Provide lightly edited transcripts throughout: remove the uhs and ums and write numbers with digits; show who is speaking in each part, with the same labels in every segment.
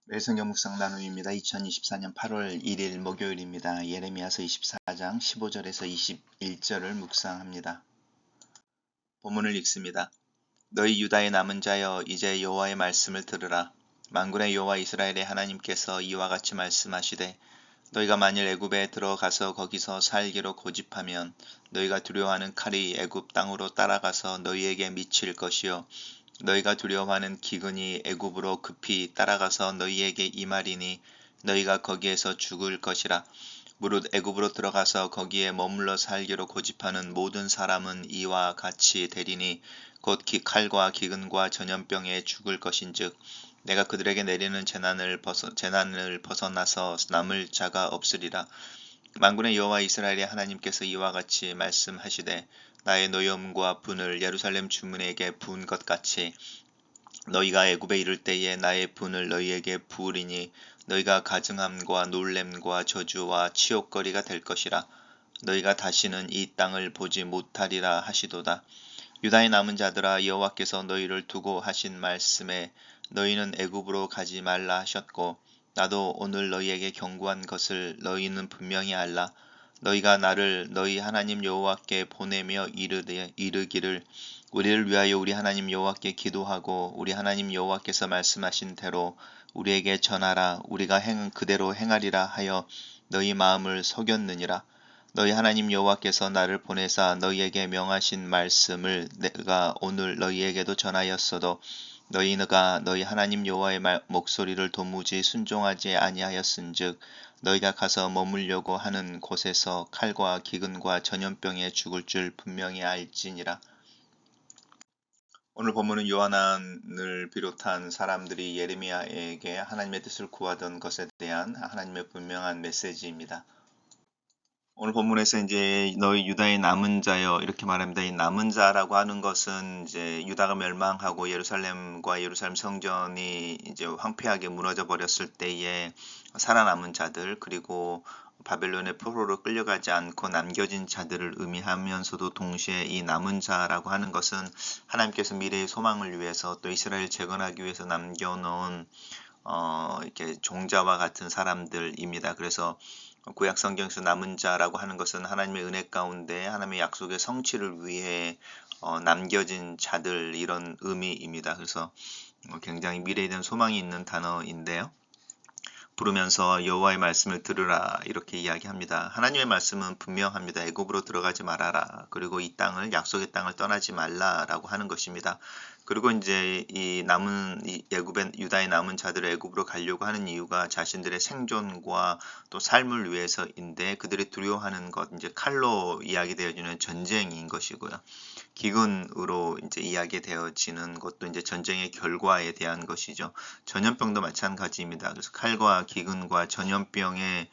Speaker 1: 매성경 묵상 나눔입니다. 2024년 8월 1일 목요일입니다. 예레미야서 24장 15절에서 21절을 묵상합니다. 본문을 읽습니다. 너희 유다의 남은 자여 이제 여호와의 말씀을 들으라. 만군의 여호와 이스라엘의 하나님께서 이와 같이 말씀하시되 너희가 만일 애굽에 들어가서 거기서 살기로 고집하면 너희가 두려워하는 칼이 애굽 땅으로 따라가서 너희에게 미칠 것이요 너희가 두려워하는 기근이 애굽으로 급히 따라가서 너희에게 임하리니 너희가 거기에서 죽을 것이라. 무릇 애굽으로 들어가서 거기에 머물러 살기로 고집하는 모든 사람은 이와 같이 되리니 곧 칼과 기근과 전염병에 죽을 것인즉 내가 그들에게 내리는 재난을 벗어나서 남을 자가 없으리라. 만군의 여호와 이스라엘의 하나님께서 이와 같이 말씀하시되 나의 노염과 분을 예루살렘 주민에게 부은 것 같이 너희가 애굽에 이를 때에 나의 분을 너희에게 부으리니 너희가 가증함과 놀램과 저주와 치욕거리가 될 것이라. 너희가 다시는 이 땅을 보지 못하리라 하시도다. 유다의 남은 자들아 여호와께서 너희를 두고 하신 말씀에 너희는 애굽으로 가지 말라 하셨고 나도 오늘 너희에게 경고한 것을 너희는 분명히 알라. 너희가 나를 너희 하나님 여호와께 보내며 이르기를 우리를 위하여 우리 하나님 여호와께 기도하고 우리 하나님 여호와께서 말씀하신 대로 우리에게 전하라. 우리가 그대로 행하리라 하여 너희 마음을 속였느니라. 너희 하나님 여호와께서 나를 보내사 너희에게 명하신 말씀을 내가 오늘 너희에게도 전하였어도 너희가 너희 하나님 여호와의 목소리를 도무지 순종하지 아니하였은즉 너희가 가서 머물려고 하는 곳에서 칼과 기근과 전염병에 죽을 줄 분명히 알지니라. 오늘 본문은 요한을 비롯한 사람들이 예레미야에게 하나님의 뜻을 구하던 것에 대한 하나님의 분명한 메시지입니다. 오늘 본문에서 이제 너희 유다의 남은 자여 이렇게 말합니다. 이 남은 자라고 하는 것은 이제 유다가 멸망하고 예루살렘과 예루살렘 성전이 이제 황폐하게 무너져 버렸을 때에 살아남은 자들 그리고 바벨론의 포로로 끌려가지 않고 남겨진 자들을 의미하면서도 동시에 이 남은 자라고 하는 것은 하나님께서 미래의 소망을 위해서 또 이스라엘 재건하기 위해서 남겨놓은 이렇게 종자와 같은 사람들입니다. 그래서 구약 성경에서 남은 자라고 하는 것은 하나님의 은혜 가운데 하나님의 약속의 성취를 위해 남겨진 자들 이런 의미입니다. 그래서 굉장히 미래에 대한 소망이 있는 단어인데요. 부르면서 여호와의 말씀을 들으라 이렇게 이야기합니다. 하나님의 말씀은 분명합니다. 애굽으로 들어가지 말아라. 그리고 이 땅을 약속의 땅을 떠나지 말라라고 하는 것입니다. 그리고 이제 이 애굽의 유다의 남은 자들을 애굽으로 가려고 하는 이유가 자신들의 생존과 또 삶을 위해서인데 그들이 두려워하는 것 이제 칼로 이야기되어지는 전쟁인 것이고요. 기근으로 이제 이야기되어지는 것도 이제 전쟁의 결과에 대한 것이죠. 전염병도 마찬가지입니다. 그래서 칼과 기근과 전염병의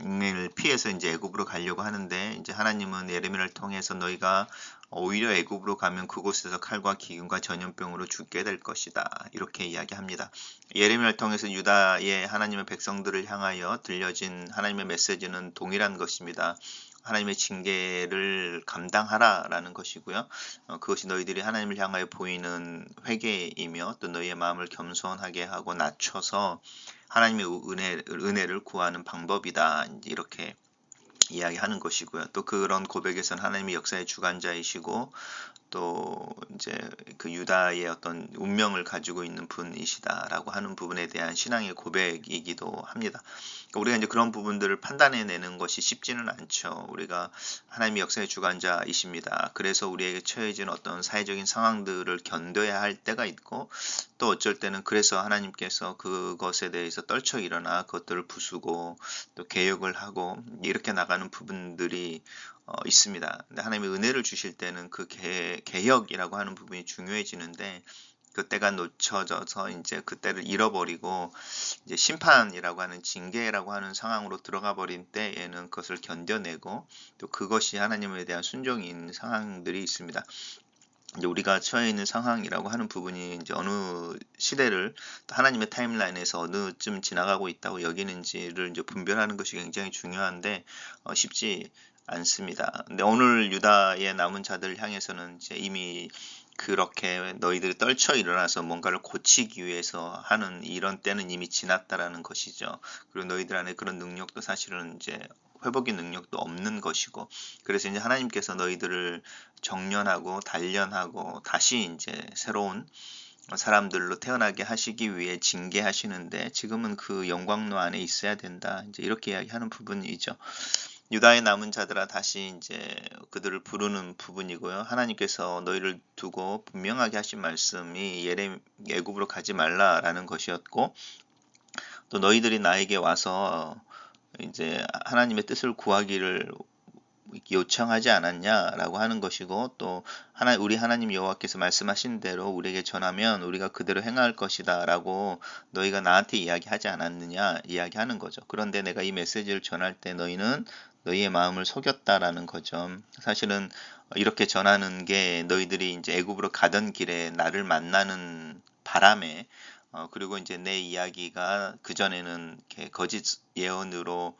Speaker 1: 을 피해서 이제 애굽으로 가려고 하는데 이제 하나님은 예레미야를 통해서 너희가 오히려 애굽으로 가면 그곳에서 칼과 기근과 전염병으로 죽게 될 것이다. 이렇게 이야기합니다. 예레미야를 통해서 유다의 하나님의 백성들을 향하여 들려진 하나님의 메시지는 동일한 것입니다. 하나님의 징계를 감당하라라는 것이고요. 그것이 너희들이 하나님을 향하여 보이는 회개이며 또 너희의 마음을 겸손하게 하고 낮춰서 하나님의 은혜를 구하는 방법이다. 이렇게 이야기하는 것이고요. 또 그런 고백에서는 하나님이 역사의 주관자이시고 또 이제 그 유다의 어떤 운명을 가지고 있는 분이시다라고 하는 부분에 대한 신앙의 고백이기도 합니다. 우리가 이제 그런 부분들을 판단해내는 것이 쉽지는 않죠. 우리가 하나님이 역사의 주관자이십니다. 그래서 우리에게 처해진 어떤 사회적인 상황들을 견뎌야 할 때가 있고 또 어쩔 때는 그래서 하나님께서 그것에 대해서 떨쳐 일어나 그것들을 부수고 또 개혁을 하고 이렇게 나가는 부분들이 있습니다. 근데 하나님의 은혜를 주실 때는 그 개혁이라고 하는 부분이 중요해지는데 그때가 놓쳐져서 이제 그때를 잃어버리고 이제 심판이라고 하는 징계라고 하는 상황으로 들어가 버린 때에는 그것을 견뎌내고 또 그것이 하나님에 대한 순종인 상황들이 있습니다. 이제 우리가 처해 있는 상황이라고 하는 부분이 이제 어느 시대를 하나님의 타임라인에서 어느쯤 지나가고 있다고 여기는지를 이제 분별하는 것이 굉장히 중요한데 쉽지 않습니다. 근데 오늘 유다의 남은 자들을 향해서는 이제 이미 그렇게 너희들이 떨쳐 일어나서 뭔가를 고치기 위해서 하는 이런 때는 이미 지났다라는 것이죠. 그리고 너희들 안에 그런 능력도 사실은 이제 회복의 능력도 없는 것이고, 그래서 이제 하나님께서 너희들을 정련하고 단련하고 다시 이제 새로운 사람들로 태어나게 하시기 위해 징계하시는데, 지금은 그 영광로 안에 있어야 된다, 이제 이렇게 이야기하는 부분이죠. 유다의 남은 자들아, 다시 이제 그들을 부르는 부분이고요. 하나님께서 너희를 두고 분명하게 하신 말씀이 애굽으로 가지 말라라는 것이었고, 또 너희들이 나에게 와서 이제 하나님의 뜻을 구하기를 요청하지 않았냐라고 하는 것이고, 또 우리 하나님 여호와께서 말씀하신 대로 우리에게 전하면 우리가 그대로 행할 것이다라고 너희가 나한테 이야기하지 않았느냐 이야기하는 거죠. 그런데 내가 이 메시지를 전할 때 너희는 너희의 마음을 속였다라는 거죠. 사실은 이렇게 전하는 게 너희들이 이제 애굽으로 가던 길에 나를 만나는 바람에, 그리고 이제 내 이야기가 그전에는 이렇게 거짓 예언으로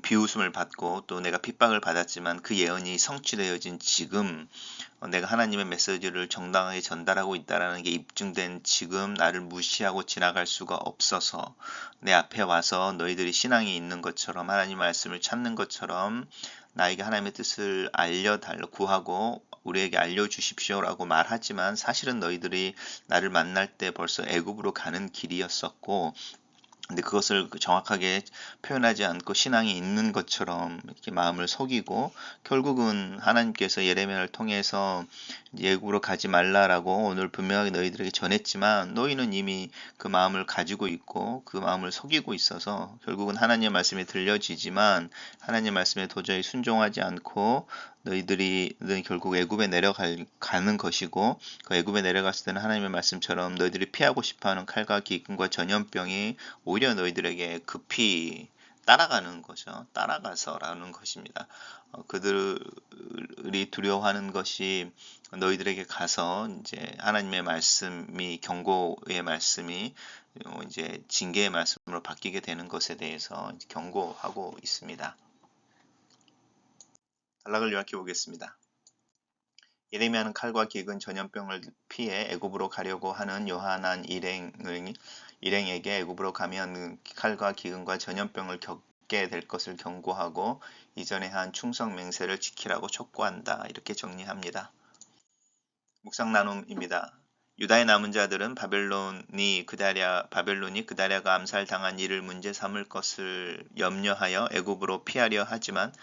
Speaker 1: 비웃음을 받고 또 내가 핍박을 받았지만 그 예언이 성취되어진 지금, 내가 하나님의 메시지를 정당하게 전달하고 있다는 게 입증된 지금 나를 무시하고 지나갈 수가 없어서 내 앞에 와서 너희들이 신앙이 있는 것처럼 하나님 말씀을 찾는 것처럼 나에게 하나님의 뜻을 알려달라 구하고 우리에게 알려주십시오라고 말하지만, 사실은 너희들이 나를 만날 때 벌써 애굽으로 가는 길이었었고, 근데 그것을 정확하게 표현하지 않고 신앙이 있는 것처럼 이렇게 마음을 속이고, 결국은 하나님께서 예레미야를 통해서 애굽으로 가지 말라라고 오늘 분명하게 너희들에게 전했지만, 너희는 이미 그 마음을 가지고 있고 그 마음을 속이고 있어서 결국은 하나님의 말씀이 들려지지만 하나님의 말씀에 도저히 순종하지 않고 너희들이 결국 애굽에 내려가는 것이고, 그 애굽에 내려갔을 때는 하나님의 말씀처럼 너희들이 피하고 싶어하는 칼과 기근과 전염병이 오히려 너희들에게 급히 따라가는 거죠. 따라가서라는 것입니다. 그들이 두려워하는 것이 너희들에게 가서 이제 하나님의 말씀이, 경고의 말씀이 이제 징계의 말씀으로 바뀌게 되는 것에 대해서 경고하고 있습니다. 단락을 요약해 보겠습니다. 예레미야는 칼과 기근 전염병을 피해 애굽으로 가려고 하는 요한한 일행에게 애굽으로 가면 칼과 기근과 전염병을 겪게 될 것을 경고하고 이전에 한 충성 맹세를 지키라고 촉구한다, 이렇게 정리합니다. 묵상 나눔입니다. 유다의 남은 자들은 바벨론이 그다랴가 암살당한 이를 문제 삼을 것을 염려하여 애굽으로 피하려 하지만,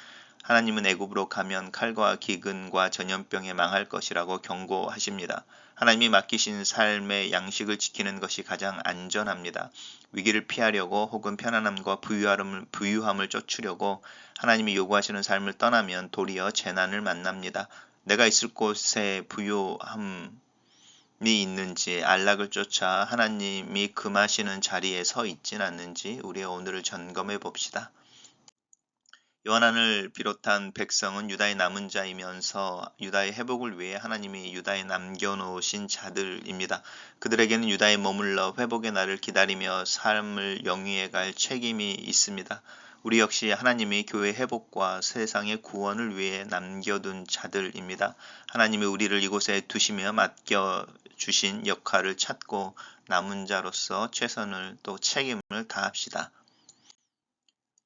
Speaker 1: 하나님은 애굽으로 가면 칼과 기근과 전염병에 망할 것이라고 경고하십니다. 하나님이 맡기신 삶의 양식을 지키는 것이 가장 안전합니다. 위기를 피하려고 혹은 편안함과 부유함을 쫓으려고 하나님이 요구하시는 삶을 떠나면 도리어 재난을 만납니다. 내가 있을 곳에 부유함이 있는지, 안락을 쫓아 하나님이 금하시는 자리에 서 있진 않는지 우리의 오늘을 점검해 봅시다. 요한을 비롯한 백성은 유다의 남은 자이면서 유다의 회복을 위해 하나님이 유다에 남겨놓으신 자들입니다. 그들에게는 유다에 머물러 회복의 날을 기다리며 삶을 영위해 갈 책임이 있습니다. 우리 역시 하나님이 교회 회복과 세상의 구원을 위해 남겨둔 자들입니다. 하나님이 우리를 이곳에 두시며 맡겨주신 역할을 찾고 남은 자로서 최선을 또 책임을 다합시다.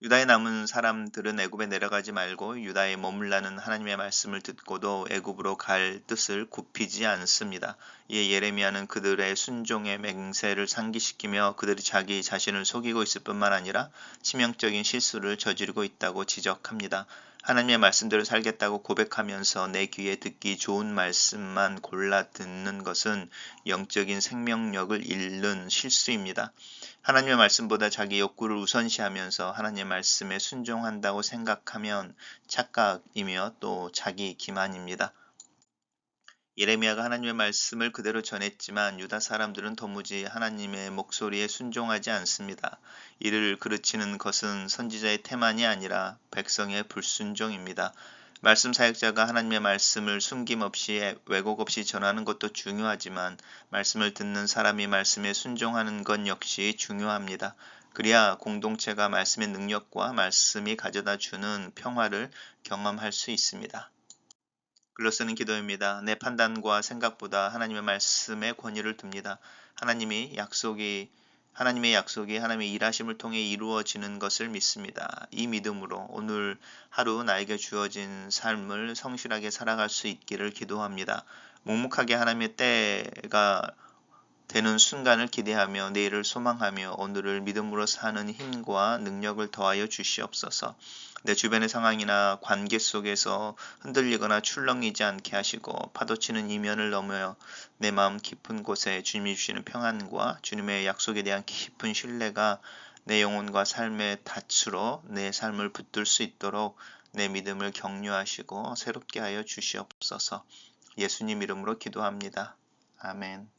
Speaker 1: 유다에 남은 사람들은 애굽에 내려가지 말고 유다에 머물라는 하나님의 말씀을 듣고도 애굽으로 갈 뜻을 굽히지 않습니다. 이에 예레미야는 그들의 순종의 맹세를 상기시키며 그들이 자기 자신을 속이고 있을 뿐만 아니라 치명적인 실수를 저지르고 있다고 지적합니다. 하나님의 말씀대로 살겠다고 고백하면서 내 귀에 듣기 좋은 말씀만 골라 듣는 것은 영적인 생명력을 잃는 실수입니다. 하나님의 말씀보다 자기 욕구를 우선시하면서 하나님의 말씀에 순종한다고 생각하면 착각이며 또 자기 기만입니다. 예레미야가 하나님의 말씀을 그대로 전했지만 유다 사람들은 도무지 하나님의 목소리에 순종하지 않습니다. 이를 그르치는 것은 선지자의 태만이 아니라 백성의 불순종입니다. 말씀 사역자가 하나님의 말씀을 숨김없이 왜곡 없이 전하는 것도 중요하지만 말씀을 듣는 사람이 말씀에 순종하는 것 역시 중요합니다. 그래야 공동체가 말씀의 능력과 말씀이 가져다 주는 평화를 경험할 수 있습니다. 글로 쓰는 기도입니다. 내 판단과 생각보다 하나님의 말씀에 권위를 둡니다. 하나님의 약속이 하나님의 일하심을 통해 이루어지는 것을 믿습니다. 이 믿음으로 오늘 하루 나에게 주어진 삶을 성실하게 살아갈 수 있기를 기도합니다. 묵묵하게 하나님의 때가 되는 순간을 기대하며 내일을 소망하며 오늘을 믿음으로 사는 힘과 능력을 더하여 주시옵소서. 내 주변의 상황이나 관계 속에서 흔들리거나 출렁이지 않게 하시고 파도치는 이면을 넘어 내 마음 깊은 곳에 주님이 주시는 평안과 주님의 약속에 대한 깊은 신뢰가 내 영혼과 삶의 닻으로 내 삶을 붙들 수 있도록 내 믿음을 격려하시고 새롭게 하여 주시옵소서. 예수님 이름으로 기도합니다. 아멘.